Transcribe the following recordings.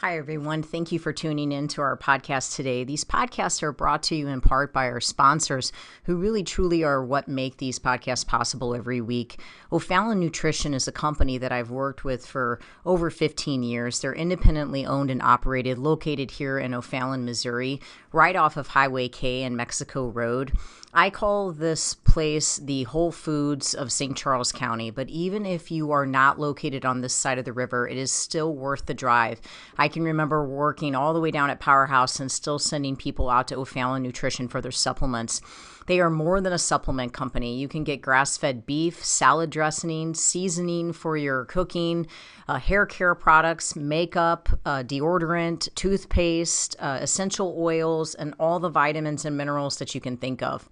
Hi, everyone. Thank you for tuning in to our podcast today. These podcasts are brought to you in part by our sponsors, who really truly are what make these podcasts possible every week. O'Fallon Nutrition is a company that I've worked with for over 15 years. They're independently owned and operated, located here in O'Fallon, Missouri, right off of Highway K and Mexico Road. I call this place the Whole Foods of St. Charles County, but even if you are not located on this side of the river, it is still worth the drive. I can remember working all the way down at Powerhouse and still sending people out to O'Fallon Nutrition for their supplements. They are more than a supplement company. You can get grass-fed beef, salad dressing, seasoning for your cooking, hair care products, makeup, deodorant, toothpaste, essential oils, and all the vitamins and minerals that you can think of.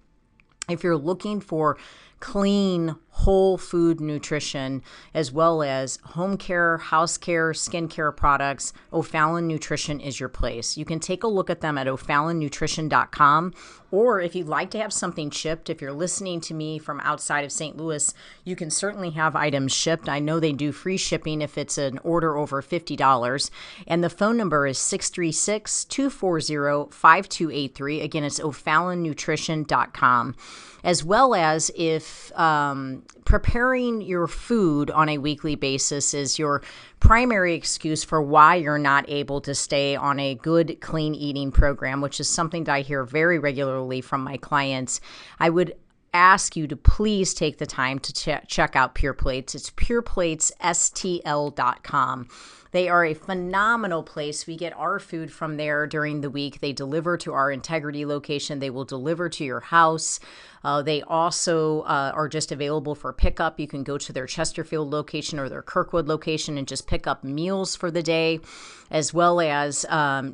If you're looking for clean, whole food nutrition, as well as home care, house care, skincare products, O'Fallon Nutrition is your place. You can take a look at them at o'fallonnutrition.com, or if you'd like to have something shipped, if you're listening to me from outside of St. Louis, you can certainly have items shipped. I know they do free shipping if it's an order over $50, and the phone number is 636-240-5283. Again, it's o'fallonnutrition.com. As well as if preparing your food on a weekly basis is your primary excuse for why you're not able to stay on a good, clean eating program, which is something that I hear very regularly from my clients, I would ask you to please take the time to check out Pure Plates. It's pureplatesstl.com. They are a phenomenal place. We get our food from there during the week. They deliver to our Integrity location. They will deliver to your house. They also are just available for pickup. You can go to their Chesterfield location or their Kirkwood location and just pick up meals for the day, as well as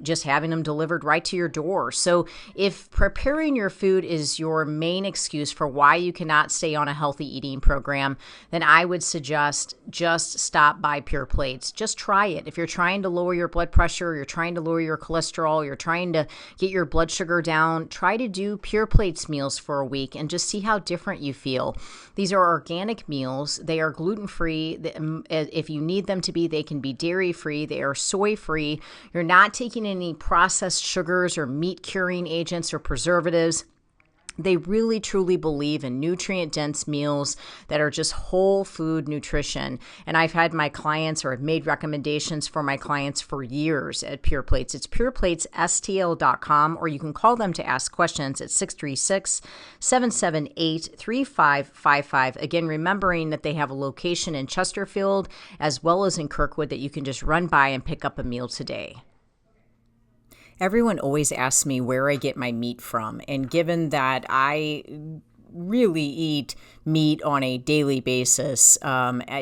just having them delivered right to your door. So if preparing your food is your main excuse for why you cannot stay on a healthy eating program, then I would suggest just stop by Pure Plates. Just try it. If you're trying to lower your blood pressure, you're trying to lower your cholesterol, you're trying to get your blood sugar down, try to do Pure Plates meals for a week and just see how different you feel. These are organic meals. They are gluten-free. If you need them to be, they can be dairy-free. They are soy-free. You're not taking any processed sugars or meat-curing agents or preservatives. They really, truly believe in nutrient-dense meals that are just whole food nutrition. And I've had my clients, or I've made recommendations for my clients for years at Pure Plates. It's pureplatesstl.com, or you can call them to ask questions at 636-778-3555. Again, remembering that they have a location in Chesterfield as well as in Kirkwood that you can just run by and pick up a meal today. Everyone always asks me where I get my meat from, and given that I really eat meat on a daily basis,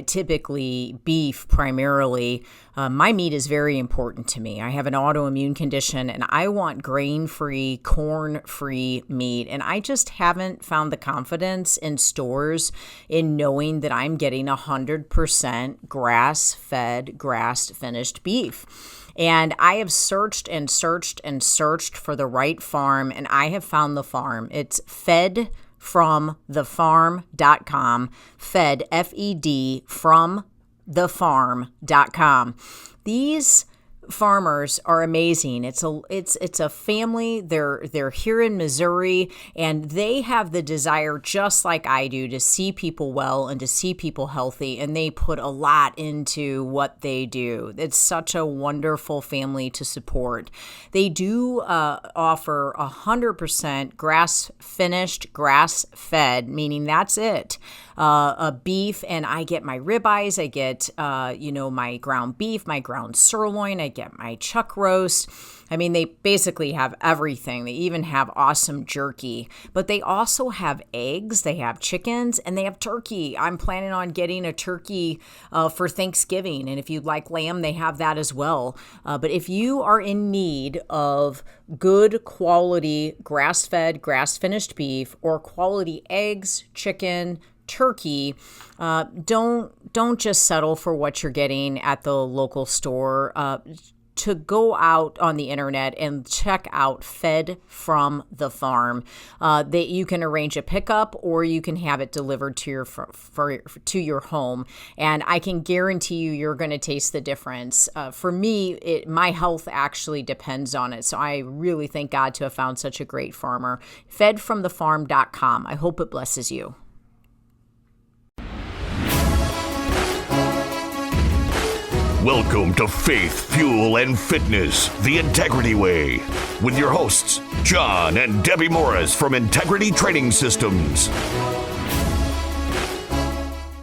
typically beef primarily, my meat is very important to me. I have an autoimmune condition and I want grain-free, corn-free meat, and I just haven't found the confidence in stores in knowing that I'm getting 100% grass-fed, grass-finished beef. And I have searched and searched and searched for the right farm, and I have found the farm. It's fedfromthefarm.com, fed, F-E-D, from thefarm.com. These farmers are amazing. It's a family. They're here in Missouri, and they have the desire, just like I do, to see people well and to see people healthy, and they put a lot into what they do. It's such a wonderful family to support. They do offer 100% grass-finished, grass-fed, meaning that's it. A beef, and I get my ribeyes, I get my ground beef, my ground sirloin, I get my chuck roast. I mean, they basically have everything. They even have awesome jerky, but they also have eggs, they have chickens, and they have turkey. I'm planning on getting a turkey for Thanksgiving, and if you'd like lamb, they have that as well. But if you are in need of good quality grass-fed, grass-finished beef, or quality eggs, chicken, turkey, don't just settle for what you're getting at the local store. to go out on the internet and check out Fed from the Farm. That you can arrange a pickup or you can have it delivered to your home. And I can guarantee you're going to taste the difference. For me, my health actually depends on it. So I really thank God to have found such a great farmer. Fedfromthefarm.com. I hope it blesses you. Welcome to Faith, Fuel, and Fitness, the Integrity Way, with your hosts, John and Debbie Morris from Integrity Training Systems.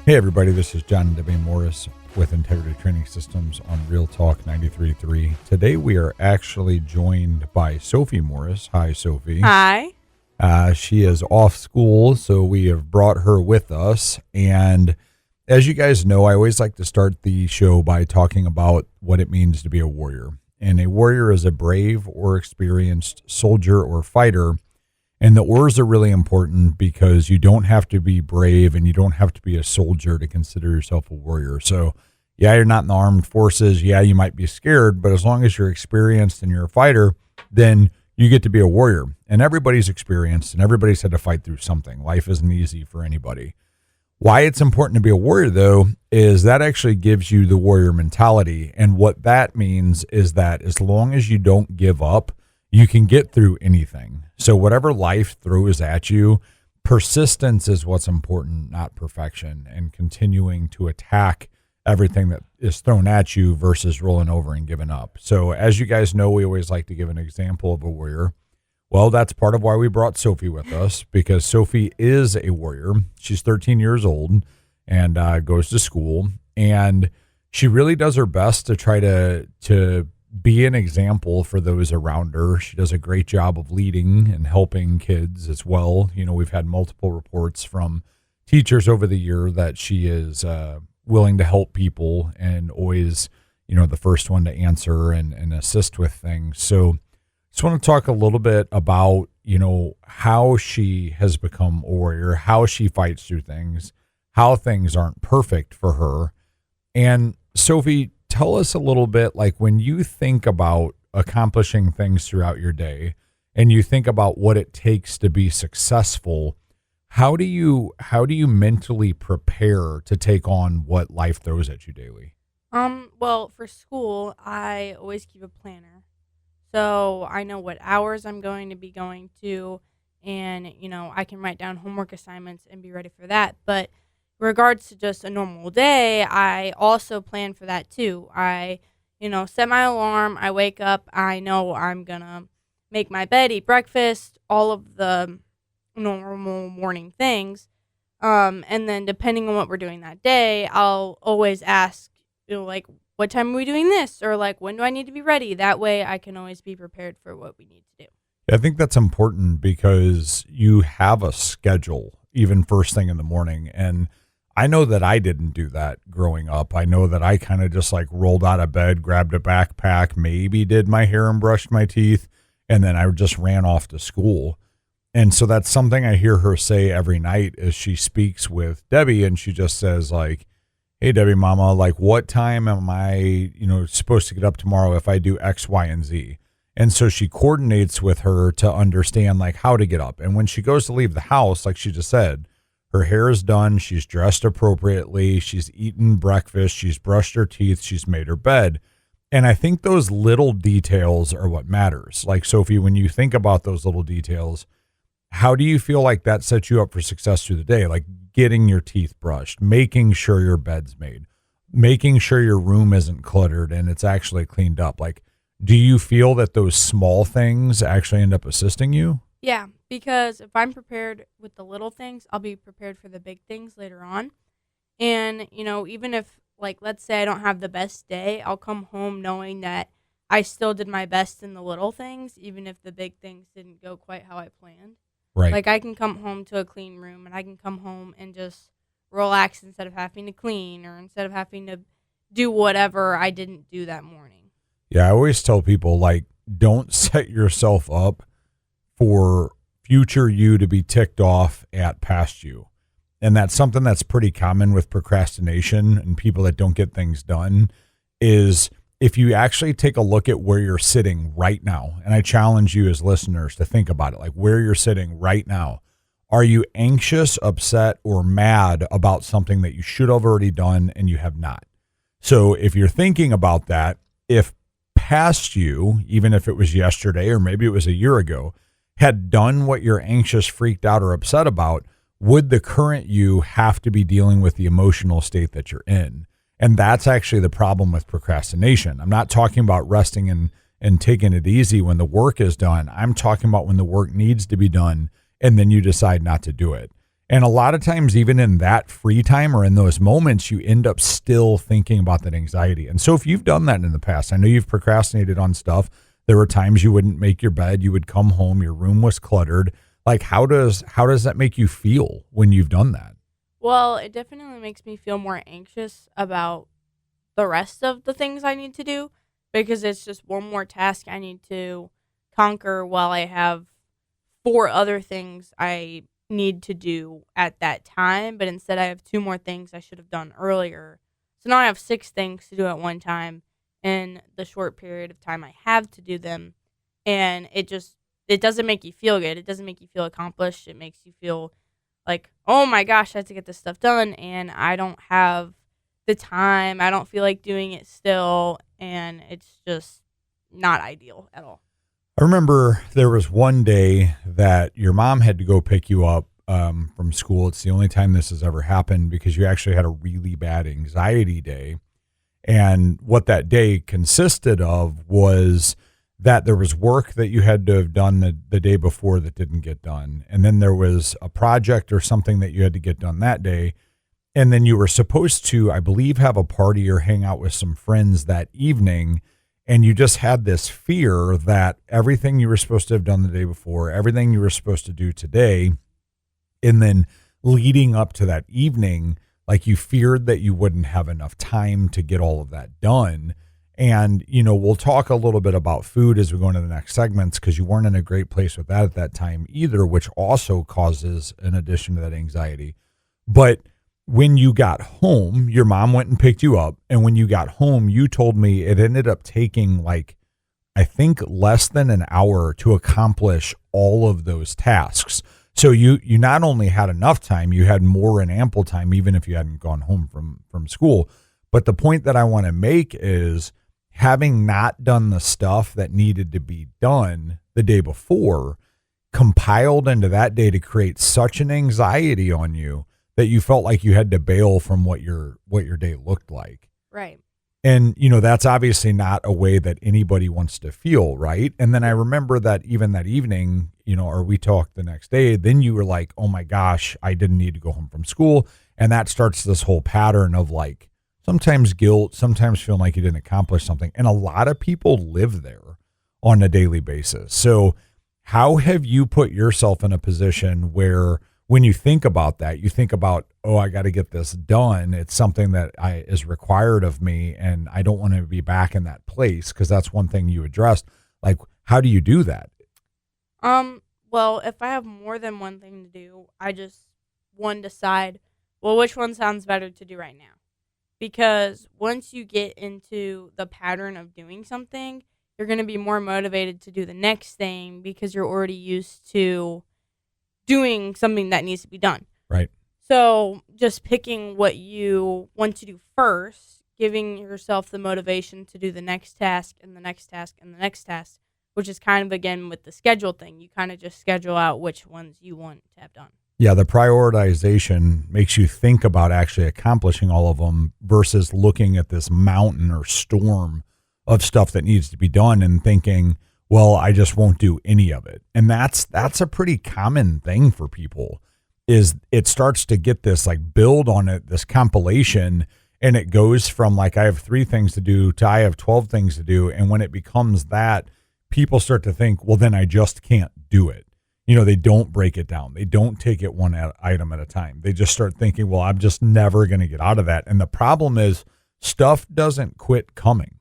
Hey everybody, this is John and Debbie Morris with Integrity Training Systems on Real Talk 93.3. Today we are actually joined by Sophie Morris. Hi, Sophie. Hi. She is off school, so we have brought her with us. And as you guys know, I always like to start the show by talking about what it means to be a warrior. And a warrior is a brave or experienced soldier or fighter. And the ors are really important because you don't have to be brave and you don't have to be a soldier to consider yourself a warrior. So, yeah, you're not in the armed forces. Yeah, you might be scared, but as long as you're experienced and you're a fighter, then you get to be a warrior. And everybody's experienced and everybody's had to fight through something. Life isn't easy for anybody. Why it's important to be a warrior, though, is that actually gives you the warrior mentality. And what that means is that as long as you don't give up, you can get through anything. So whatever life throws at you, persistence is what's important, not perfection, and continuing to attack everything that is thrown at you versus rolling over and giving up. So as you guys know, we always like to give an example of a warrior. Well, that's part of why we brought Sophie with us, because Sophie is a warrior. She's 13 years old and goes to school, and she really does her best to try to be an example for those around her. She does a great job of leading and helping kids as well. You know, we've had multiple reports from teachers over the year that she is willing to help people and always, the first one to answer and assist with things. So just want to talk a little bit about, how she has become a warrior, how she fights through things, how things aren't perfect for her. And Sophie, tell us a little bit, like when you think about accomplishing things throughout your day and you think about what it takes to be successful, how do you mentally prepare to take on what life throws at you daily? Well, for school, I always keep a planner. So I know what hours I'm going to be going to, and, I can write down homework assignments and be ready for that. But in regards to just a normal day, I also plan for that too. I, set my alarm, I wake up, I know I'm going to make my bed, eat breakfast, all of the normal morning things. And then depending on what we're doing that day, I'll always ask, what time are we doing this? Or when do I need to be ready? That way I can always be prepared for what we need to do. I think that's important because you have a schedule even first thing in the morning. And I know that I didn't do that growing up. I know that I kind of just rolled out of bed, grabbed a backpack, maybe did my hair and brushed my teeth, and then I just ran off to school. And so that's something I hear her say every night as she speaks with Debbie, and she just says hey, Debbie, Mama, what time am I, supposed to get up tomorrow if I do X, Y, and Z? And so she coordinates with her to understand how to get up. And when she goes to leave the house, like she just said, her hair is done, she's dressed appropriately, she's eaten breakfast, she's brushed her teeth, she's made her bed. And I think those little details are what matters. Sophie, when you think about those little details, how do you feel like that sets you up for success through the day? Getting your teeth brushed, making sure your bed's made, making sure your room isn't cluttered and it's actually cleaned up. Do you feel that those small things actually end up assisting you? Yeah, because if I'm prepared with the little things, I'll be prepared for the big things later on. And, even if, let's say I don't have the best day, I'll come home knowing that I still did my best in the little things, even if the big things didn't go quite how I planned. Right. I can come home to a clean room and I can come home and just relax instead of having to clean or instead of having to do whatever I didn't do that morning. Yeah, I always tell people, don't set yourself up for future you to be ticked off at past you. And that's something that's pretty common with procrastination and people that don't get things done is if you actually take a look at where you're sitting right now, and I challenge you as listeners to think about it, like where you're sitting right now, are you anxious, upset, or mad about something that you should have already done and you have not? So if you're thinking about that, if past you, even if it was yesterday or maybe it was a year ago, had done what you're anxious, freaked out, or upset about, would the current you have to be dealing with the emotional state that you're in? And that's actually the problem with procrastination. I'm not talking about resting and taking it easy when the work is done. I'm talking about when the work needs to be done and then you decide not to do it. And a lot of times, even in that free time or in those moments, you end up still thinking about that anxiety. And so if you've done that in the past, I know you've procrastinated on stuff. There were times you wouldn't make your bed, you would come home, your room was cluttered. Like, how does that make you feel when you've done that? Well, it definitely makes me feel more anxious about the rest of the things I need to do because it's just one more task I need to conquer while I have 4 other things I need to do at that time. But instead I have 2 more things I should have done earlier. So now I have 6 things to do at one time in the short period of time I have to do them. And it doesn't make you feel good. It doesn't make you feel accomplished. It makes you feel like, oh my gosh, I have to get this stuff done and I don't have the time. I don't feel like doing it still. And it's just not ideal at all. I remember there was one day that your mom had to go pick you up from school. It's the only time this has ever happened because you actually had a really bad anxiety day. And what that day consisted of was that there was work that you had to have done the day before that didn't get done. And then there was a project or something that you had to get done that day. And then you were supposed to, I believe, have a party or hang out with some friends that evening. And you just had this fear that everything you were supposed to have done the day before, everything you were supposed to do today, and then leading up to that evening, like you feared that you wouldn't have enough time to get all of that done. And, we'll talk a little bit about food as we go into the next segments because you weren't in a great place with that at that time either, which also causes an addition to that anxiety. But when you got home, your mom went and picked you up. And when you got home, you told me it ended up taking I think less than an hour to accomplish all of those tasks. So you not only had enough time, you had more and ample time, even if you hadn't gone home from school. But the point that I want to make is having not done the stuff that needed to be done the day before compiled into that day to create such an anxiety on you that you felt like you had to bail from what your day looked like. Right. And, that's obviously not a way that anybody wants to feel, right? And then I remember that even that evening, or we talked the next day, then you were like, oh my gosh, I didn't need to go home from school. And that starts this whole pattern of sometimes guilt, sometimes feeling like you didn't accomplish something. And a lot of people live there on a daily basis. So how have you put yourself in a position where when you think about that, you think about, oh, I got to get this done. It's something that is required of me, and I don't want to be back in that place because that's one thing you addressed. Like, how do you do that? Well, if I have more than one thing to do, I just decide, well, which one sounds better to do right now? Because once you get into the pattern of doing something, you're going to be more motivated to do the next thing because you're already used to doing something that needs to be done. Right. So just picking what you want to do first, giving yourself the motivation to do the next task and the next task and the next task, which is kind of, again, with the schedule thing. You kind of just schedule out which ones you want to have done. Yeah, the prioritization makes you think about actually accomplishing all of them versus looking at this mountain or storm of stuff that needs to be done and thinking, well, I just won't do any of it. And that's a pretty common thing for people, is it starts to get this build on it, this compilation, and it goes from I have 3 things to do to I have 12 things to do. And when it becomes that, people start to think, well, then I just can't do it. They don't break it down. They don't take it one item at a time. They just start thinking, well, I'm just never going to get out of that. And the problem is stuff doesn't quit coming.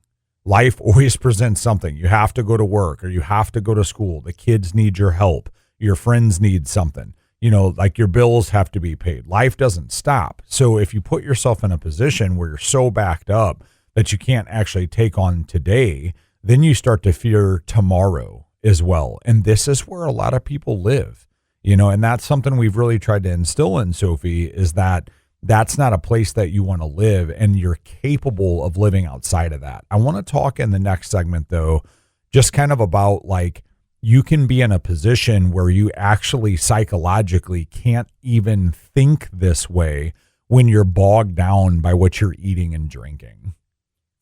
Life always presents something. You have to go to work or you have to go to school. The kids need your help. Your friends need something. Your bills have to be paid. Life doesn't stop. So if you put yourself in a position where you're so backed up that you can't actually take on today, then you start to fear tomorrow as well. And this is where a lot of people live, and that's something we've really tried to instill in Sophie, is that that's not a place that you want to live, and you're capable of living outside of that. I want to talk in the next segment, though, just kind of about like you can be in a position where you actually psychologically can't even think this way when you're bogged down by what you're eating and drinking.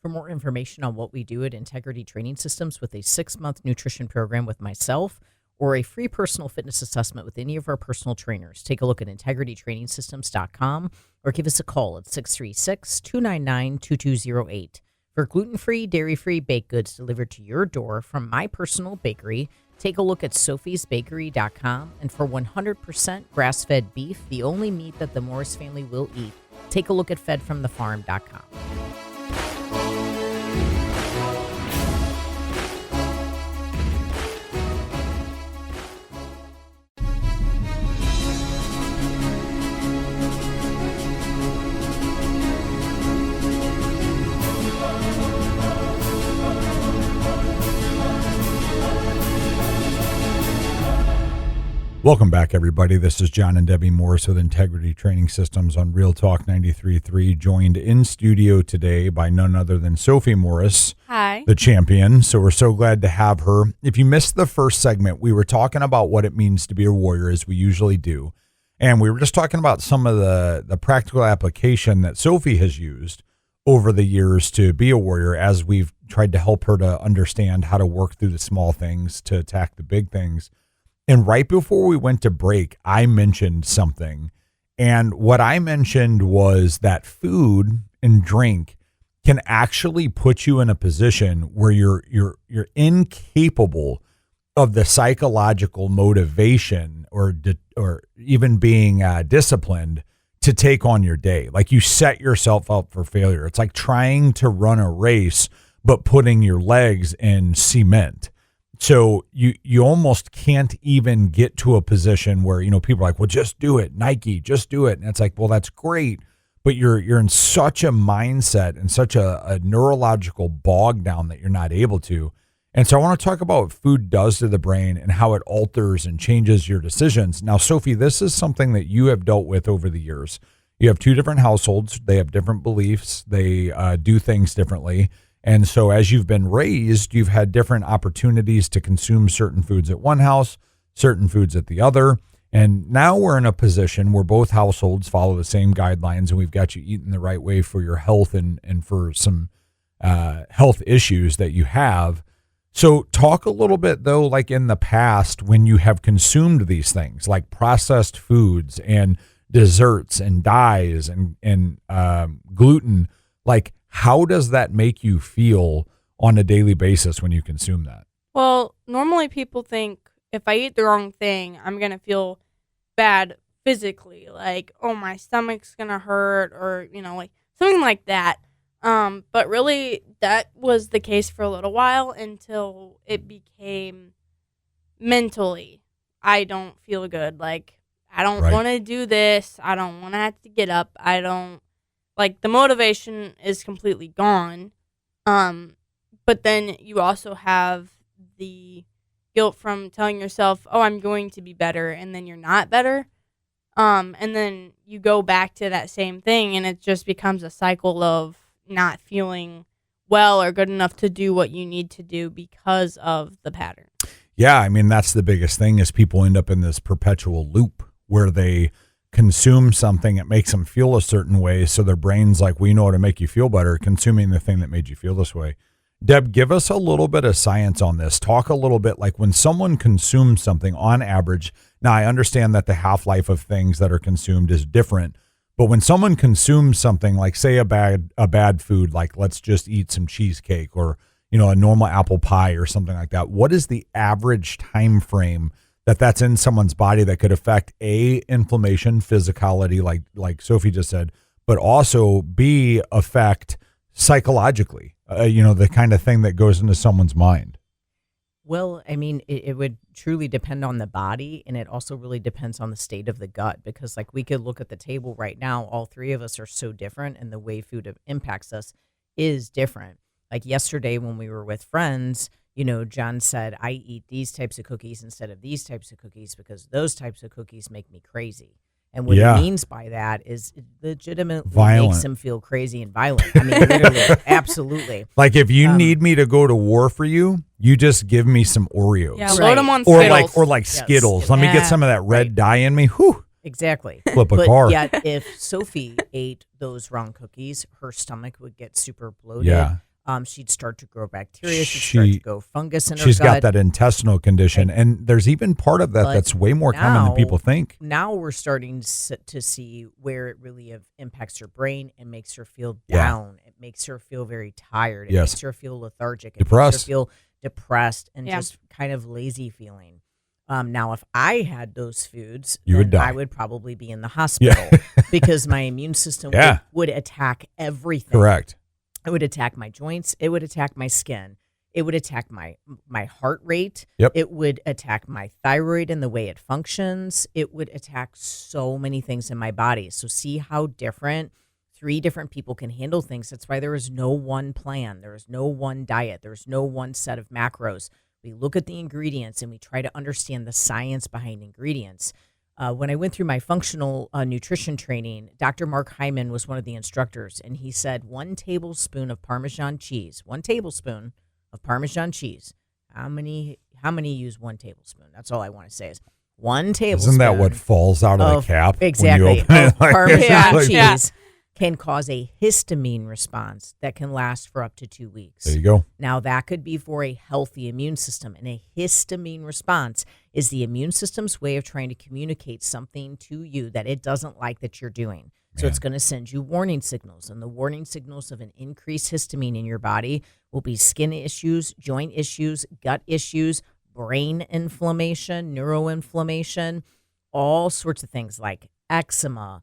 For more information on what we do at Integrity Training Systems with a 6-month nutrition program with myself or a free personal fitness assessment with any of our personal trainers, take a look at integritytrainingsystems.com or give us a call at 636-299-2208. For gluten-free, dairy-free baked goods delivered to your door from my personal bakery, take a look at sophiesbakery.com. And for 100% grass-fed beef, the only meat that the Morris family will eat, take a look at fedfromthefarm.com. Welcome back, everybody. This is John and Debbie Morris with Integrity Training Systems on Real Talk 93.3, joined in studio today by none other than Sophie Morris. Hi. The champion. So we're so glad to have her. If you missed the first segment, we were talking about what it means to be a warrior, as we usually do. And we were just talking about some of the practical application that Sophie has used over the years to be a warrior, as we've tried to help her to understand how to work through the small things to attack the big things. And right before we went to break, I mentioned something. And what I mentioned was that food and drink can actually put you in a position where you're incapable of the psychological motivation or even being disciplined to take on your day. Like, you set yourself up for failure. It's like trying to run a race, but putting your legs in cement. So you almost can't even get to a position where, people are like, well, just do it, Nike, just do it. And it's like, well, that's great, but you're in such a mindset and such a neurological bog down that you're not able to. And so I want to talk about what food does to the brain and how it alters and changes your decisions. Now, Sophie, this is something that you have dealt with over the years. You have 2 different households. They have different beliefs. They do things differently. And so as you've been raised, you've had different opportunities to consume certain foods at one house, certain foods at the other. And now we're in a position where both households follow the same guidelines, and we've got you eating the right way for your health and for some health issues that you have. So talk a little bit, though, like in the past when you have consumed these things like processed foods and desserts and dyes and gluten, like, how does that make you feel on a daily basis when you consume that? Well, normally people think if I eat the wrong thing, I'm going to feel bad physically. Like, oh, my stomach's going to hurt or, like something like that. But really, that was the case for a little while until it became mentally. I don't feel good. Like, I don't want to do this. I don't want to have to get up. Like, the motivation is completely gone. But then you also have the guilt from telling yourself, oh, I'm going to be better, and then you're not better. And then you go back to that same thing, and it just becomes a cycle of not feeling well or good enough to do what you need to do because of the pattern. Yeah, I mean, that's the biggest thing is people end up in this perpetual loop where they consume something, it makes them feel a certain way, so their brain's like, we know how to make you feel better, consuming the thing that made you feel this way. Deb, give us a little bit of science on this. Talk a little bit like when someone consumes something on average. Now, I understand that the half-life of things that are consumed is different, but when someone consumes something like, say, a bad food, like let's just eat some cheesecake or, a normal apple pie or something like that, what is the average time frame that's in someone's body that could affect A, inflammation, physicality, like Sophie just said, but also B, affect psychologically, the kind of thing that goes into someone's mind? Well, I mean, it would truly depend on the body, and it also really depends on the state of the gut, because like we could look at the table right now, all 3 of us are so different in the way food impacts us. is different. Like yesterday when we were with friends, John said, I eat these types of cookies instead of these types of cookies because those types of cookies make me crazy. And what he means by that is it legitimately makes him feel crazy and violent. I mean, literally, absolutely. Like if you need me to go to war for you, you just give me some Oreos. Yeah, load them on Skittles. Or like Skittles. Let me get some of that red dye in me. Whew. Exactly. Flip a car. Yet if Sophie ate those wrong cookies, her stomach would get super bloated. Yeah. She'd start to grow bacteria. She'd start to go fungus in her gut. She's got that intestinal condition. And there's even part of that that's way more common than people think. Now we're starting to see where it really impacts her brain and makes her feel down. It makes her feel very tired. It makes her feel lethargic. Depressed. It makes her feel depressed and just kind of lazy feeling. Now, if I had those foods, I would probably be in the hospital because my immune system would attack everything. Correct. It would attack my joints. It would attack my skin. It would attack my heart rate. Yep. It would attack my thyroid and the way it functions. It would attack so many things in my body. So see how different 3 different people can handle things. That's why there is no one plan. There is no one diet. There's no one set of macros. We look at the ingredients and we try to understand the science behind ingredients. When I went through my functional nutrition training, Dr. Mark Hyman was one of the instructors, and he said 1 tablespoon of Parmesan cheese. 1 tablespoon of Parmesan cheese. How many use 1 tablespoon? That's all I want to say is 1 tablespoon. Isn't that what falls out of the cap? Exactly. When you open it? Parmesan cheese can cause a histamine response that can last for up to 2 weeks. There you go. Now, that could be for a healthy immune system. And a histamine response is the immune system's way of trying to communicate something to you that it doesn't like that you're doing. So it's going to send you warning signals. And the warning signals of an increased histamine in your body will be skin issues, joint issues, gut issues, brain inflammation, neuroinflammation, all sorts of things like eczema,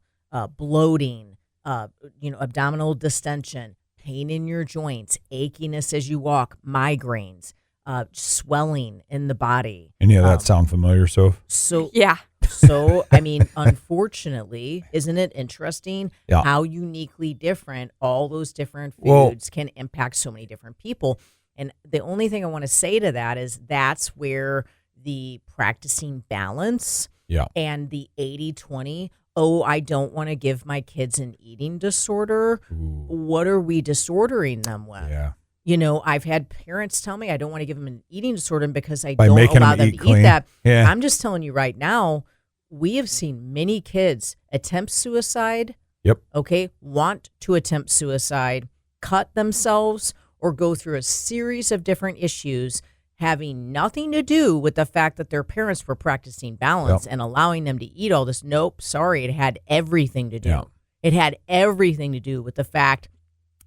bloating, abdominal distension, pain in your joints, achiness as you walk, migraines, swelling in the body. Any of that sound familiar, Soph? So I mean, unfortunately, isn't it interesting how uniquely different all those different foods can impact so many different people? And the only thing I want to say to that is that's where the practicing balance and the 80-20, I don't want to give my kids an eating disorder. Ooh. What are we disordering them with? Yeah. I've had parents tell me I don't want to give them an eating disorder because I By don't making allow them them eat to clean. eat that. Yeah. I'm just telling you right now, we have seen many kids attempt suicide. Yep. Okay. Want to attempt suicide, cut themselves, or go through a series of different issues having nothing to do with the fact that their parents were practicing balance and allowing them to eat all this. Nope. Sorry. It had everything to do. Yeah. It had everything to do with the fact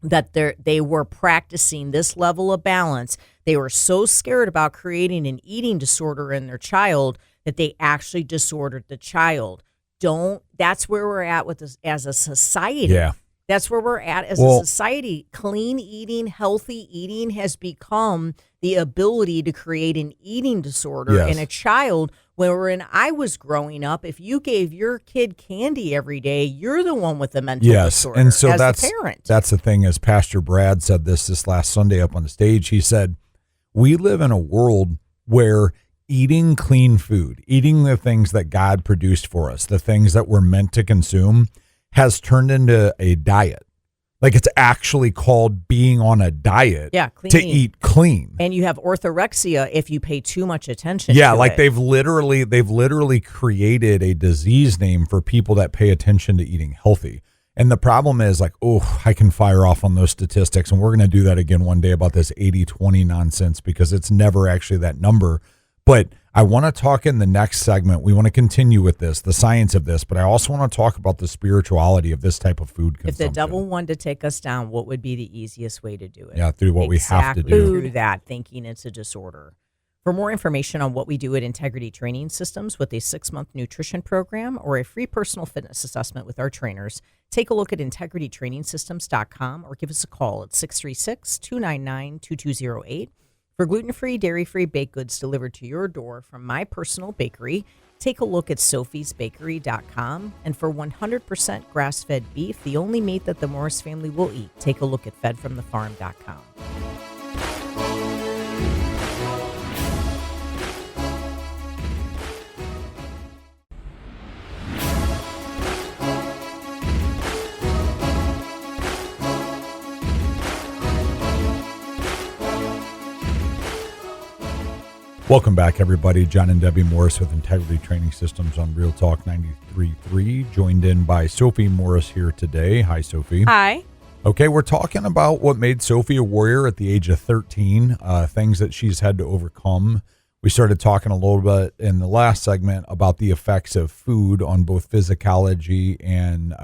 that they were practicing this level of balance. They were so scared about creating an eating disorder in their child that they actually disordered the child. That's where we're at with this as a society. Yeah. That's where we're at as a society. Clean eating, healthy eating has become the ability to create an eating disorder in a child. When I was growing up, if you gave your kid candy every day, you're the one with the mental disorder. And so as that's the parent. That's the thing. As Pastor Brad said this last Sunday up on the stage, he said, we live in a world where eating clean food, eating the things that God produced for us, the things that we're meant to consume, has turned into a diet. Like it's actually called being on a diet to eat clean. And you have orthorexia if you pay too much attention to it. they've literally created a disease name for people that pay attention to eating healthy. And the problem is I can fire off on those statistics, and we're going to do that again one day about this 80-20 nonsense because it's never actually that number. But I want to talk in the next segment. We want to continue with this, the science of this, but I also want to talk about the spirituality of this type of food consumption. If the devil wanted to take us down, what would be the easiest way to do it? Yeah, through what we have to do. Through that, thinking it's a disorder. For more information on what we do at Integrity Training Systems with a 6-month nutrition program or a free personal fitness assessment with our trainers, take a look at integritytrainingsystems.com or give us a call at 636-299-2208. For gluten-free, dairy-free baked goods delivered to your door from my personal bakery, Take a look at sophiesbakery.com, and for 100% grass-fed beef, the only meat that the Morris family will eat, take a look at fedfromthefarm.com. Welcome back, everybody. John and Debbie Morris with Integrity Training Systems on Real Talk 93.3, joined in by Sophie Morris here today. Hi, Sophie. Hi. Okay, we're talking about what made Sophie a warrior at the age of 13, things that she's had to overcome. We started talking a little bit in the last segment about the effects of food on both physicality and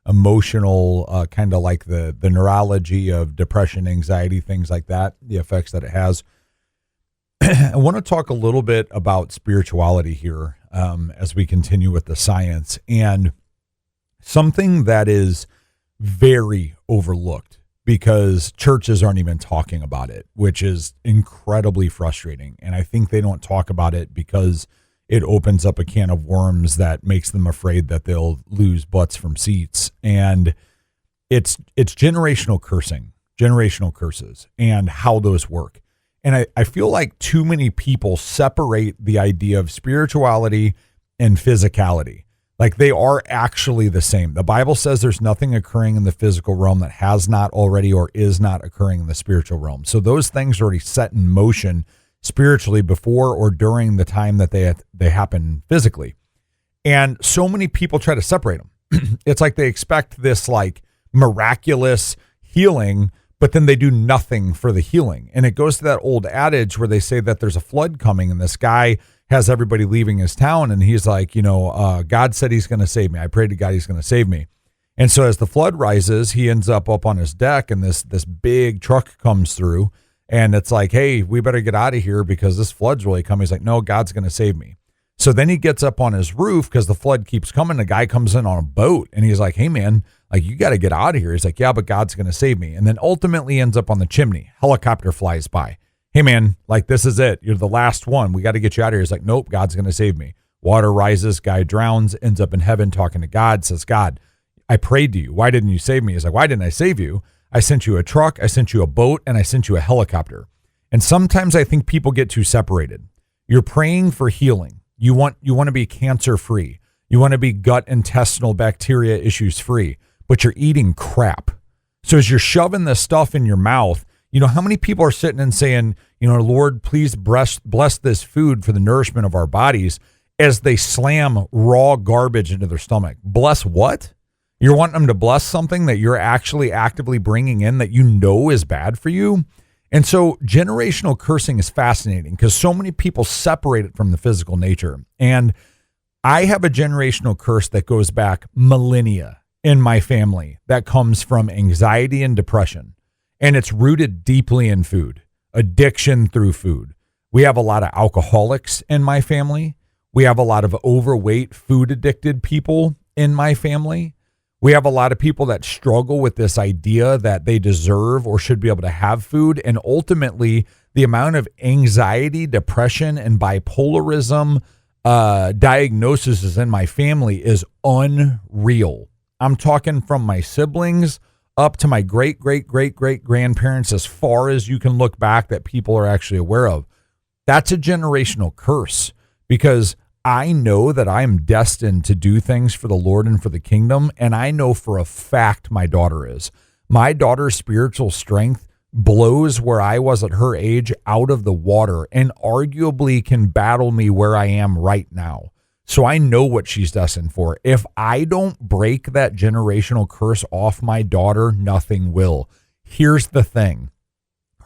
emotional, kind of like the neurology of depression, anxiety, things like that, the effects that it has. I want to talk a little bit about spirituality here as we continue with the science, and something that is very overlooked because churches aren't even talking about it, which is incredibly frustrating. And I think they don't talk about it because it opens up a can of worms that makes them afraid that they'll lose butts from seats. And it's generational curses, and how those work. And I feel like too many people separate the idea of spirituality and physicality. Like they are actually the same. The Bible says there's nothing occurring in the physical realm that has not already or is not occurring in the spiritual realm. So those things are already set in motion spiritually before or during the time that they happen physically. And so many people try to separate them. It's like they expect this like miraculous healing, but then they do nothing for the healing. And it goes to that old adage where they say that there's a flood coming and this guy has everybody leaving his town. And he's like, God said he's going to save me. I prayed to God he's going to save me. And so as the flood rises, he ends up on his deck and this big truck comes through and it's like, hey, we better get out of here because this flood's really coming. He's like, no, God's going to save me. So then he gets up on his roof because the flood keeps coming. The guy comes in on a boat and he's like, hey, man, like you got to get out of here. He's like, yeah, but God's going to save me. And then ultimately ends up on the chimney. Helicopter flies by. Hey, man, like this is it. You're the last one. We got to get you out of here. He's like, nope, God's going to save me. Water rises. Guy drowns, ends up in heaven talking to God, says, God, I prayed to you. Why didn't you save me? He's like, why didn't I save you? I sent you a truck. I sent you a boat and I sent you a helicopter. And sometimes I think people get too separated. You're praying for healing. You want to be cancer free. You want to be gut intestinal bacteria issues free, but you're eating crap. So as you're shoving this stuff in your mouth, how many people are sitting and saying, Lord, please bless this food for the nourishment of our bodies as they slam raw garbage into their stomach. Bless what? You're wanting them to bless something that you're actually actively bringing in that is bad for you. And so generational cursing is fascinating because so many people separate it from the physical nature. And I have a generational curse that goes back millennia in my family that comes from anxiety and depression. And it's rooted deeply in food, addiction through food. We have a lot of alcoholics in my family. We have a lot of overweight, food addicted people in my family. We have a lot of people that struggle with this idea that they deserve or should be able to have food. And ultimately, the amount of anxiety, depression, and bipolarism diagnoses in my family is unreal. I'm talking from my siblings up to my great-great-great-great-grandparents, as far as you can look back that people are actually aware of. That's a generational curse because I know that I'm destined to do things for the Lord and for the kingdom, and I know for a fact my daughter is. My daughter's spiritual strength blows where I was at her age out of the water and arguably can battle me where I am right now. So I know what she's destined for. If I don't break that generational curse off my daughter, nothing will. Here's the thing.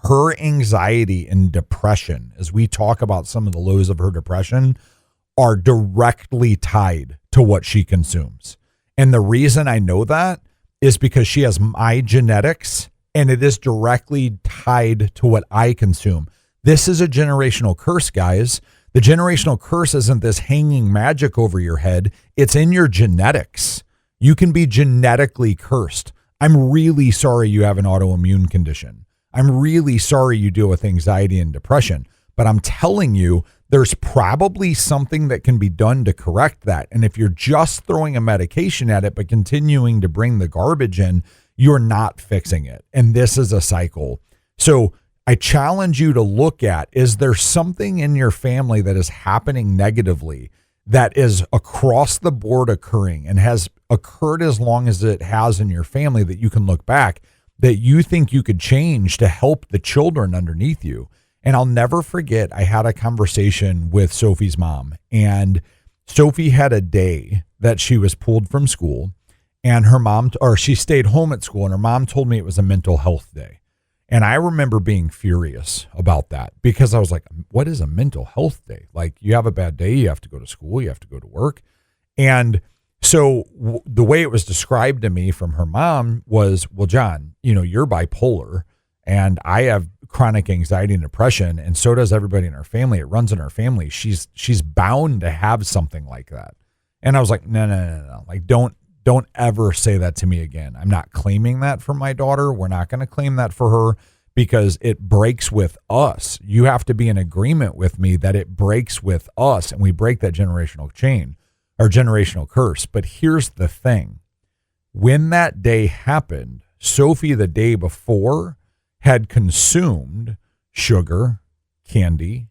Her anxiety and depression, as we talk about some of the lows of her depression, are directly tied to what she consumes. And the reason I know that is because she has my genetics and it is directly tied to what I consume. This is a generational curse, guys. The generational curse isn't this hanging magic over your head. It's in your genetics. You can be genetically cursed. I'm really sorry you have an autoimmune condition. I'm really sorry you deal with anxiety and depression. But I'm telling you, there's probably something that can be done to correct that. And if you're just throwing a medication at it, but continuing to bring the garbage in, you're not fixing it. And this is a cycle. So I challenge you to look at, is there something in your family that is happening negatively that is across the board occurring and has occurred as long as it has in your family that you can look back that you think you could change to help the children underneath you? And I'll never forget, I had a conversation with Sophie's mom, and Sophie had a day that she was pulled from school, and her mom, or she stayed home at school, and her mom told me it was a mental health day. And I remember being furious about that because I was like, what is a mental health day? Like, you have a bad day, you have to go to school, you have to go to work. And so the way it was described to me from her mom was, well, John, you're bipolar and I have chronic anxiety and depression, and so does everybody in our family. It runs in our family. She's bound to have something like that. And I was like, no. Like, don't ever say that to me again. I'm not claiming that for my daughter. We're not going to claim that for her because it breaks with us. You have to be in agreement with me that it breaks with us, and we break that generational chain or generational curse. But here's the thing. When that day happened, Sophie the day before had consumed sugar, candy,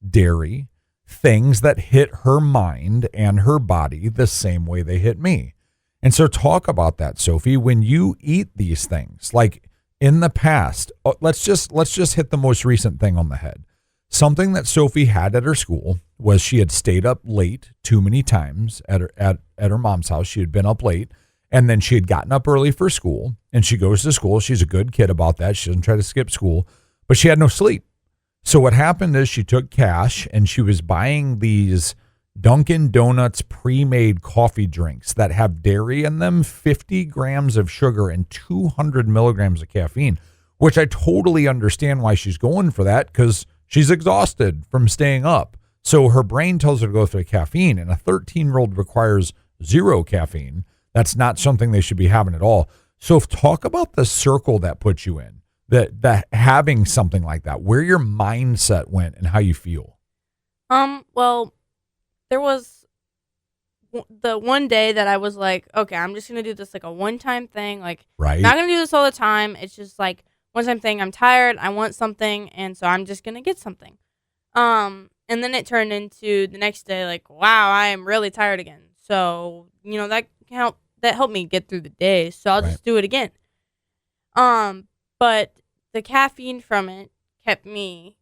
dairy, things that hit her mind and her body the same way they hit me. And so talk about that, Sophie, when you eat these things, like in the past, let's just hit the most recent thing on the head. Something that Sophie had at her school was she had stayed up late too many times at her mom's house. She had been up late, and then she had gotten up early for school, and she goes to school. She's a good kid about that. She doesn't try to skip school, but she had no sleep. So what happened is she took cash and she was buying these Dunkin' Donuts pre-made coffee drinks that have dairy in them, 50 grams of sugar and 200 milligrams of caffeine, which I totally understand why she's going for that, because she's exhausted from staying up. So her brain tells her to go for the caffeine, and a 13-year-old requires 0 caffeine. That's not something they should be having at all. So talk about the circle that puts you in, that having something like that, where your mindset went and how you feel. Well, there was the one day that I was like, okay, I'm just going to do this like a one-time thing. Like, right. Not going to do this all the time. It's just like one-time thing. I'm tired. I want something. And so I'm just going to get something. And then it turned into the next day, like, wow, I am really tired again. So, that helped me get through the day. So I'll just do it again. But the caffeine from it kept me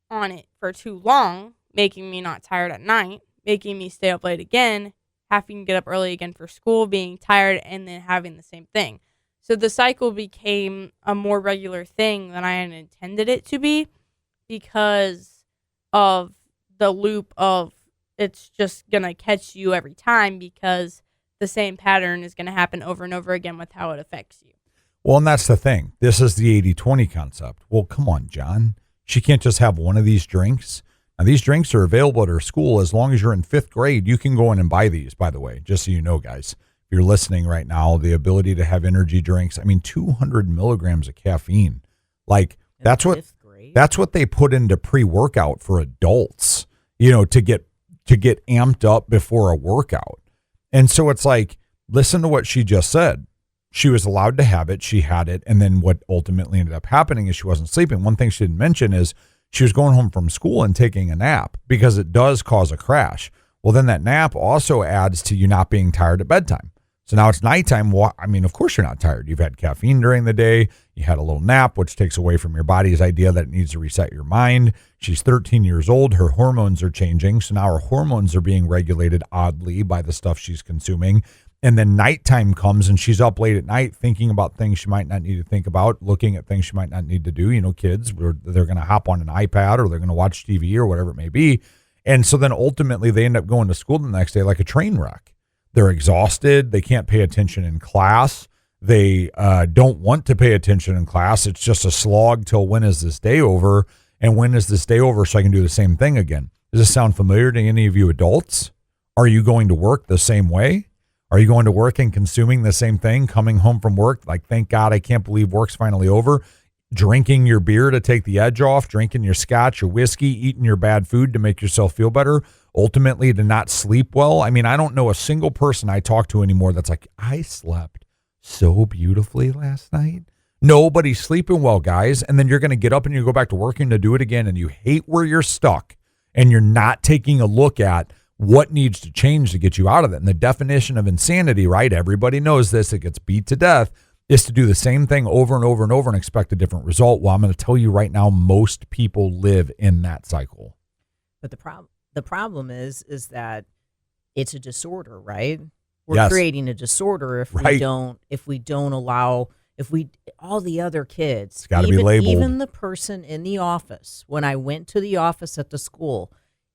on it for too long, making me not tired at night, making me stay up late again, having to get up early again for school, being tired, and then having the same thing. So the cycle became a more regular thing than I had intended it to be because of the loop of it's just going to catch you every time because the same pattern is going to happen over and over again with how it affects you. Well, and that's the thing. This is the 80-20 concept. Well, come on, John. She can't just have one of these drinks. Now, these drinks are available at her school. As long as you're in 5th grade, you can go in and buy these, by the way, just so you know, guys. If you're listening right now, the ability to have energy drinks, 200 milligrams of caffeine. Like, that's what they put into pre-workout for adults, to get amped up before a workout. And so it's like, listen to what she just said. She was allowed to have it. She had it. And then what ultimately ended up happening is she wasn't sleeping. One thing she didn't mention is she was going home from school and taking a nap because it does cause a crash. Well, then that nap also adds to you not being tired at bedtime. So now it's nighttime. Of course you're not tired. You've had caffeine during the day. You had a little nap, which takes away from your body's idea that it needs to reset your mind. She's 13 years old. Her hormones are changing. So now her hormones are being regulated oddly by the stuff she's consuming. And then nighttime comes and she's up late at night thinking about things she might not need to think about, looking at things she might not need to do. Kids, they're going to hop on an iPad or they're going to watch TV or whatever it may be. And so then ultimately they end up going to school the next day like a train wreck. They're exhausted. They can't pay attention in class. They don't want to pay attention in class. It's just a slog till when is this day over? And when is this day over so I can do the same thing again? Does this sound familiar to any of you adults? Are you going to work the same way? Are you going to work and consuming the same thing, coming home from work, like, thank God, I can't believe work's finally over? drinking your beer to take the edge off, drinking your scotch or whiskey, eating your bad food to make yourself feel better, ultimately to not sleep well. I mean, I don't know a single person I talk to anymore that's like, I slept so beautifully last night. Nobody's sleeping well, guys. And then you're going to get up and you go back to working to do it again, and you hate where you're stuck, and you're not taking a look at what needs to change to get you out of it. And the definition of insanity, right? Everybody knows this. It gets beat to death, is to do the same thing over and over and over and expect a different result. Well, I'm going to tell you right now, most people live in that cycle. But the problem is that it's a disorder, right? We're creating a disorder if we don't allow, all the other kids, it's got to be labeled. Even the person in the office, when I went to the office at the school,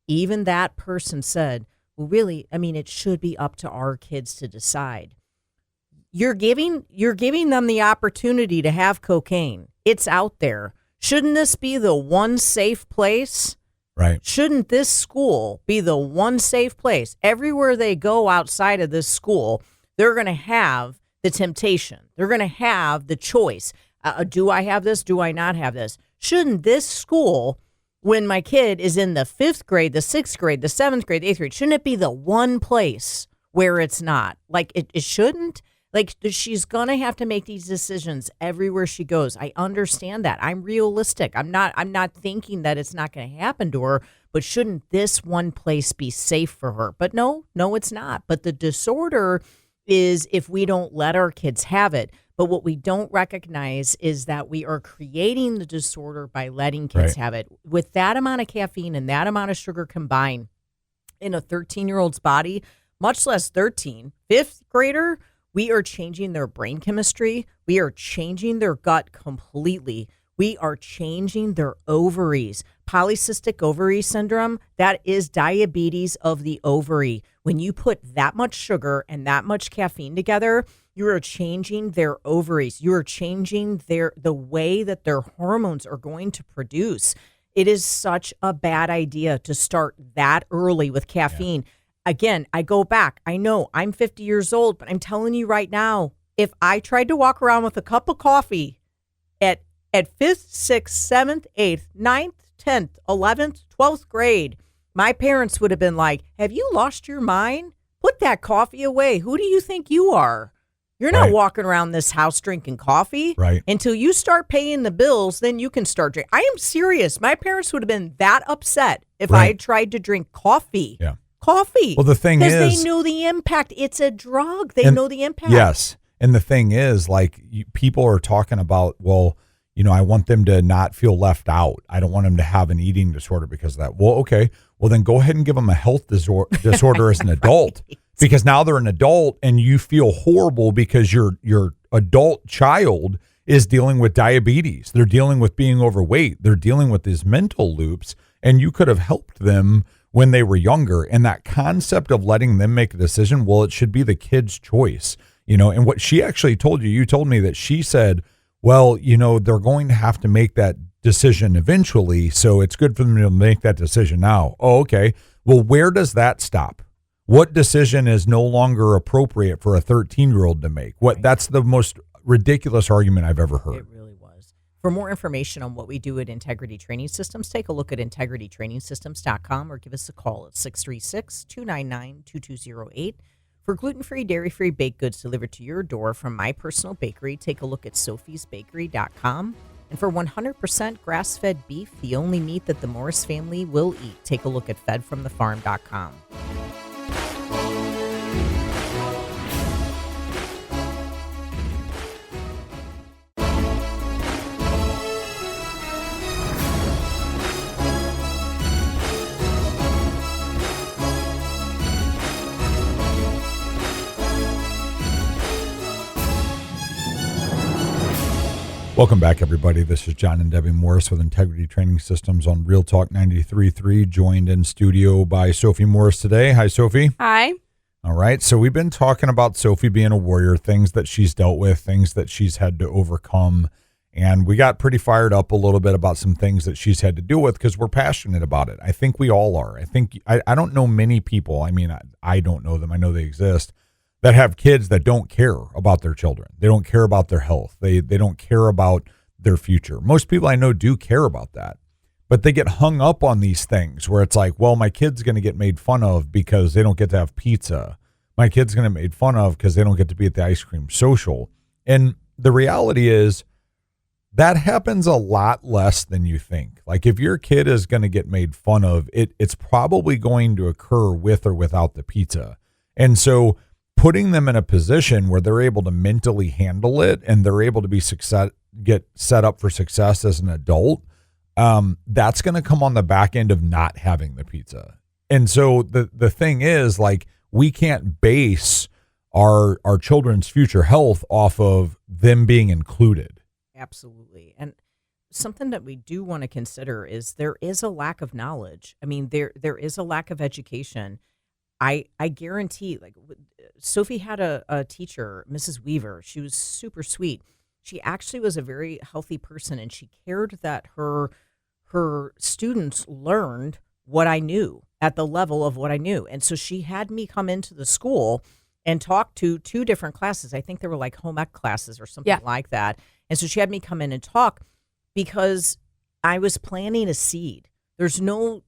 even that person said, well, really, I mean, it should be up to our kids to decide. You're giving them the opportunity to have cocaine. It's out there. Shouldn't this be the one safe place? Right. Shouldn't this school be the one safe place? Everywhere they go outside of this school, they're going to have the temptation. They're going to have the choice. Do I have this? Do I not have this? Shouldn't this school, when my kid is in the 5th grade, the 6th grade, the 7th grade, the 8th grade, shouldn't it be the one place where it's not? Like, it shouldn't? Like, she's going to have to make these decisions everywhere she goes. I understand that. I'm realistic. I'm not thinking that it's not going to happen to her, but shouldn't this one place be safe for her? But no, it's not. But the disorder is if we don't let our kids have it. But what we don't recognize is that we are creating the disorder by letting kids have it. With that amount of caffeine and that amount of sugar combined in a 13-year-old's body, much less 13, 5th grader, we are changing their brain chemistry. We are changing their gut completely. We are changing their ovaries. Polycystic ovary syndrome, that is diabetes of the ovary. When you put that much sugar and that much caffeine together, you are changing their ovaries. You are changing the way that their hormones are going to produce. It is such a bad idea to start that early with caffeine. Yeah. Again, I go back. I know I'm 50 years old, but I'm telling you right now, if I tried to walk around with a cup of coffee at 5th, 6th, 7th, 8th, 9th, 10th, 11th, 12th grade, my parents would have been like, have you lost your mind? Put that coffee away. Who do you think you are? You're not walking around this house drinking coffee. Right. Until you start paying the bills, then you can start drinking. I am serious. My parents would have been that upset if I had tried to drink coffee. Yeah. Coffee. Well, the thing is, because they know the impact. It's a drug. They know the impact. Yes. And the thing is, like, people are talking about, well, you know, I want them to not feel left out. I don't want them to have an eating disorder because of that. Well, okay. Well, then go ahead and give them a health disorder as an adult, because now they're an adult and you feel horrible because your adult child is dealing with diabetes. They're dealing with being overweight. They're dealing with these mental loops, and you could have helped them when they were younger. And that concept of letting them make a decision, well, it should be the kid's choice, you know. And what she actually told you told me that she said, well, you know, they're going to have to make that decision eventually, so it's good for them to make that decision now. Oh, okay. Well, where does that stop? What decision is no longer appropriate for a 13-year-old to make? That's the most ridiculous argument I've ever heard. It really was. For more information on what we do at Integrity Training Systems, take a look at integritytrainingsystems.com or give us a call at 636-299-2208. For gluten-free, dairy-free baked goods delivered to your door from my personal bakery, take a look at sophiesbakery.com. And for 100% grass-fed beef, the only meat that the Morris family will eat, take a look at fedfromthefarm.com. Welcome back, everybody. This is John and Debbie Morris with Integrity Training Systems on Real Talk 93.3, joined in studio by Sophie Morris today. Hi, Sophie. Hi. All right. So we've been talking about Sophie being a warrior, things that she's dealt with, things that she's had to overcome. And we got pretty fired up a little bit about some things that she's had to deal with because we're passionate about it. I think we all are. I don't know many people. I mean, I don't know them. I know they exist, that have kids that don't care about their children. They don't care about their health. They don't care about their future. Most people I know do care about that, but they get hung up on these things where it's like, well, my kid's going to get made fun of because they don't get to have pizza. My kid's going to get made fun of because they don't get to be at the ice cream social. And the reality is that happens a lot less than you think. Like if your kid is going to get made fun of, it's probably going to occur with or without the pizza. And so putting them in a position where they're able to mentally handle it and they're able to get set up for success as an adult, that's going to come on the back end of not having the pizza. And so the thing is, like, we can't base our children's future health off of them being included. Absolutely. And something that we do want to consider is there is a lack of knowledge. I mean, there is a lack of education. I guarantee, like, Sophie had a teacher, Mrs. Weaver. She was super sweet. She actually was a very healthy person, and she cared that her students learned what I knew at the level of what I knew. And so she had me come into the school and talk to 2 different classes. I think they were like home ec classes or something like that. And so she had me come in and talk because I was planting a seed. There's no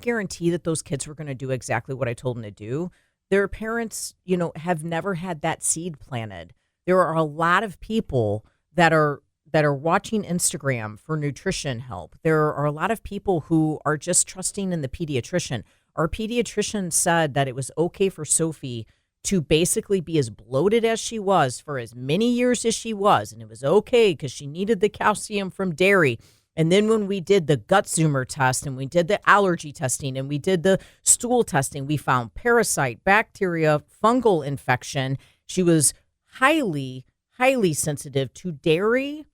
guarantee that those kids were going to do exactly what I told them to do. Their parents, have never had that seed planted. There are a lot of people that are watching Instagram for nutrition help. There are a lot of people who are just trusting in the pediatrician. Our pediatrician said that it was okay for Sophie to basically be as bloated as she was for as many years as she was. And it was okay because she needed the calcium from dairy. And then when we did the gut zoomer test and we did the allergy testing and we did the stool testing, we found parasite, bacteria, fungal infection. She was highly, highly sensitive to dairy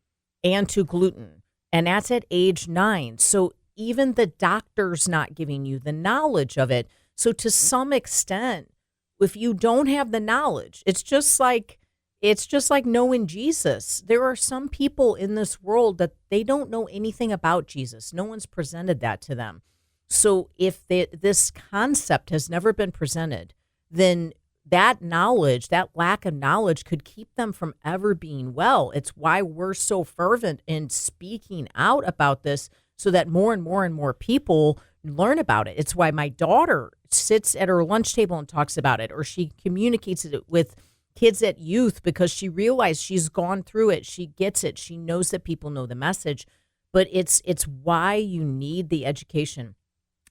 and to gluten. And that's at age 9. So even the doctor's not giving you the knowledge of it. So to some extent, if you don't have the knowledge, it's just like knowing Jesus. There are some people in this world that they don't know anything about Jesus. No one's presented that to them. So if this concept has never been presented, then that knowledge, that lack of knowledge could keep them from ever being well. It's why we're so fervent in speaking out about this so that more and more and more people learn about it. It's why my daughter sits at her lunch table and talks about it, or she communicates it with kids at youth because she realized she's gone through it. She gets it. She knows that people know the message, but it's why you need the education.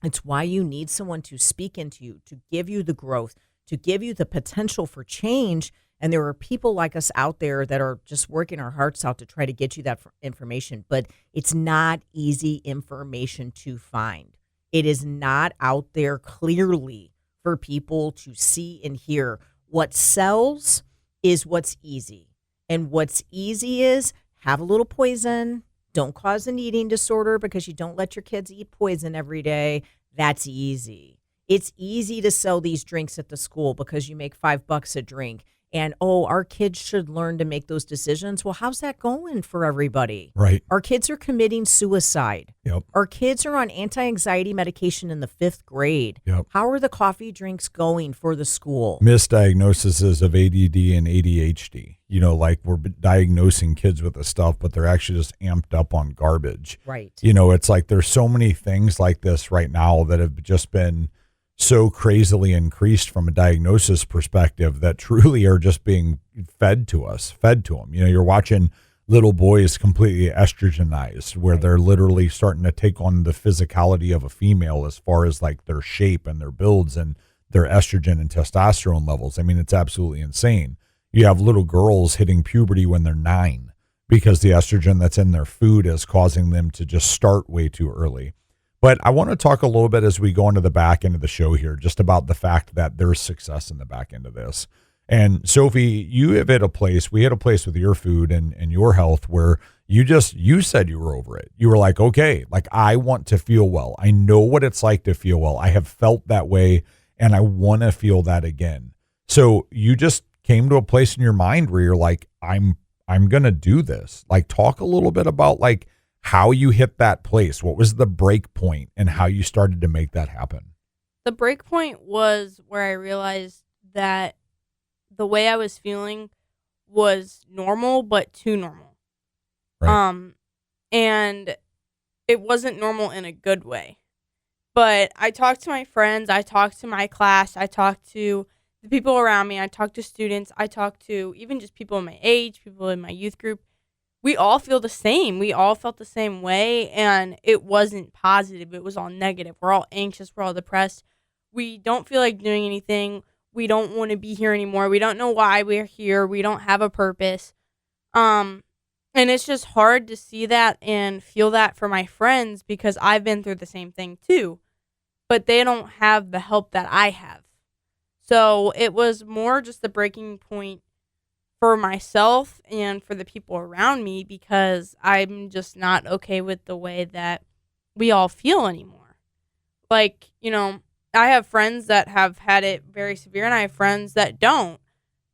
It's why you need someone to speak into you, to give you the growth, to give you the potential for change. And there are people like us out there that are just working our hearts out to try to get you that information, but it's not easy information to find. It is not out there clearly for people to see and hear. What sells is what's easy. And what's easy is have a little poison. Don't cause an eating disorder because you don't let your kids eat poison every day. That's easy. It's easy to sell these drinks at the school because you make $5 a drink. And, our kids should learn to make those decisions. Well, how's that going for everybody? Right. Our kids are committing suicide. Yep. Our kids are on anti-anxiety medication in the 5th grade. Yep. How are the coffee drinks going for the school? Misdiagnoses of ADD and ADHD. Like we're diagnosing kids with this stuff, but they're actually just amped up on garbage. Right. It's like there's so many things like this right now that have just been so crazily increased from a diagnosis perspective that truly are just being fed to them. You're watching little boys completely estrogenized where they're literally starting to take on the physicality of a female as far as like their shape and their builds and their estrogen and testosterone levels. I mean, it's absolutely insane. You have little girls hitting puberty when they're 9 because the estrogen that's in their food is causing them to just start way too early. But I want to talk a little bit as we go into the back end of the show here, just about the fact that there's success in the back end of this. And Sophie, we had a place with your food and your health where you said you were over it. You were like, okay, like I want to feel well. I know what it's like to feel well. I have felt that way and I want to feel that again. So you just came to a place in your mind where you're like, I'm going to do this. Like talk a little bit about like how you hit that place. What was the break point and how you started to make that happen? The break point was where I realized that the way I was feeling was normal, but too normal. Right. and it wasn't normal in a good way. But I talked to my friends, I talked to my class, I talked to the people around me, I talked to students, I talked to even just people my age, people in my youth group. We all feel the same. We all felt the same way, and it wasn't positive. It was all negative. We're all anxious. We're all depressed. We don't feel like doing anything. We don't want to be here anymore. We don't know why we're here. We don't have a purpose. And it's just hard to see that and feel that for my friends because I've been through the same thing too, but they don't have the help that I have. So it was more just the breaking point for myself and for the people around me because I'm just not okay with the way that we all feel anymore. Like, I have friends that have had it very severe and I have friends that don't,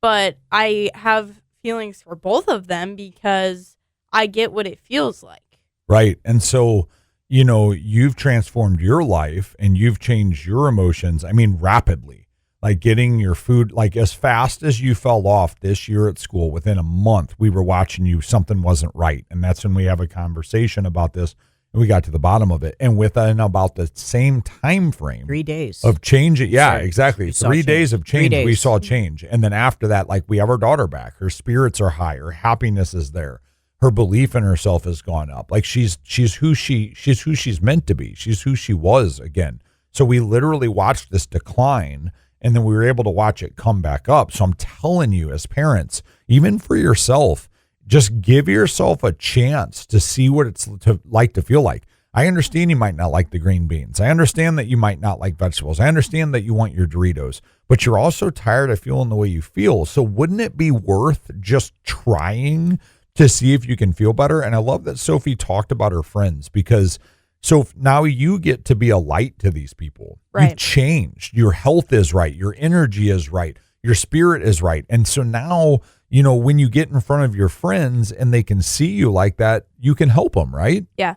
but I have feelings for both of them because I get what it feels like. Right. And so, you've transformed your life and you've changed your emotions. I mean, rapidly, like getting your food, like as fast as you fell off this year at school, within a month, we were watching you, something wasn't right. And that's when we have a conversation about this. And we got to the bottom of it. And within about the same time frame, 3 days of change. Yeah, Sorry. exactly. 3 days of change. 3 days. We saw change. And then after that, like we have our daughter back. Her spirits are high. Her happiness is there. Her belief in herself has gone up. Like she's who she's meant to be. She's who she was again. So we literally watched this decline and then we were able to watch it come back up. So I'm telling you, as parents, even for yourself, just give yourself a chance to see what it's to feel like. I understand you might not like the green beans. I understand that you might not like vegetables. I understand that you want your Doritos, but you're also tired of feeling the way you feel. So wouldn't it be worth just trying to see if you can feel better? And I love that Sophie talked about her friends because so now you get to be a light to these people. Right. You've changed. Your health is right. Your energy is right. Your spirit is right. And so now, when you get in front of your friends and they can see you like that, you can help them, right? Yeah.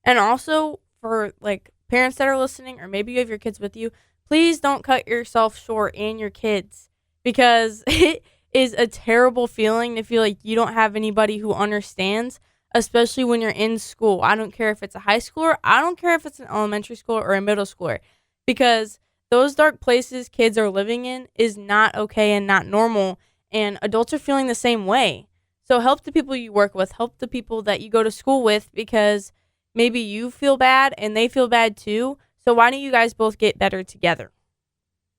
And also for like parents that are listening, or maybe you have your kids with you, please don't cut yourself short and your kids because it is a terrible feeling to feel like you don't have anybody who understands, especially when you're in school. I don't care if it's a high schooler. I don't care if it's an elementary schooler or a middle schooler because those dark places kids are living in is not okay and not normal. And adults are feeling the same way. So help the people you work with, help the people that you go to school with because maybe you feel bad and they feel bad too. So why don't you guys both get better together?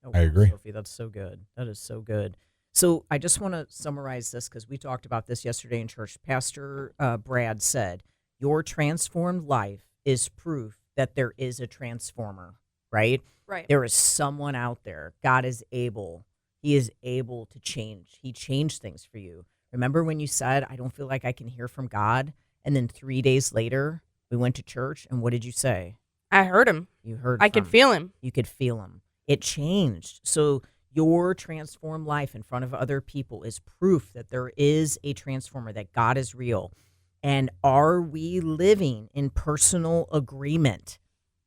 Oh, I agree. Sophie, that's so good. That is so good. So I just want to summarize this because we talked about this yesterday in church. Pastor Brad said, your transformed life is proof that there is a transformer, right? Right. There is someone out there. God is able. He is able to change. He changed things for you. Remember when you said, I don't feel like I can hear from God? And then 3 days later, we went to church. And what did you say? I heard him. You heard I could feel him. You could feel him. It changed. So your transformed life in front of other people is proof that there is a transformer, that God is real. And are we living in personal agreement?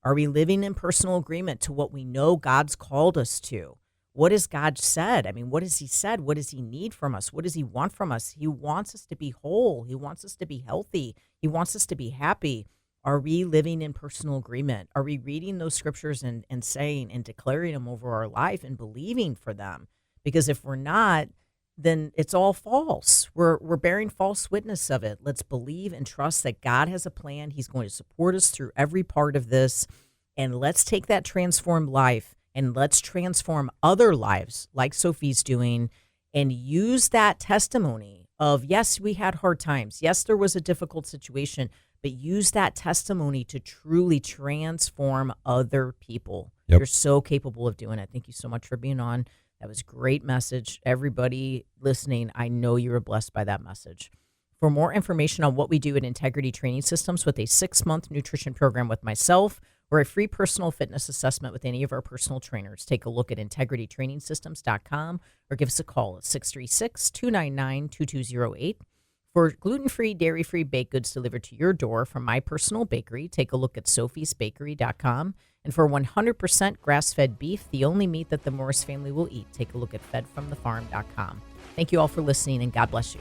Are we living in personal agreement to what we know God's called us to? What has God said? I mean, what has he said? What does he need from us? What does he want from us? He wants us to be whole. He wants us to be healthy. He wants us to be happy. Are we living in personal agreement? Are we reading those scriptures and saying and declaring them over our life and believing for them? Because if we're not, then it's all false. We're bearing false witness of it. Let's believe and trust that God has a plan. He's going to support us through every part of this. And let's take that transformed life and let's transform other lives like Sophie's doing and use that testimony of, yes, we had hard times. Yes, there was a difficult situation, but use that testimony to truly transform other people. Yep. You're so capable of doing it. Thank you so much for being on. That was a great message. Everybody listening, I know you were blessed by that message. For more information on what we do at Integrity Training Systems with a 6-month nutrition program with myself or a free personal fitness assessment with any of our personal trainers, take a look at integritytrainingsystems.com or give us a call at 636-299-2208. For gluten-free, dairy-free baked goods delivered to your door from my personal bakery, take a look at sophiesbakery.com. And for 100% grass-fed beef, the only meat that the Morris family will eat, take a look at fedfromthefarm.com. Thank you all for listening, and God bless you.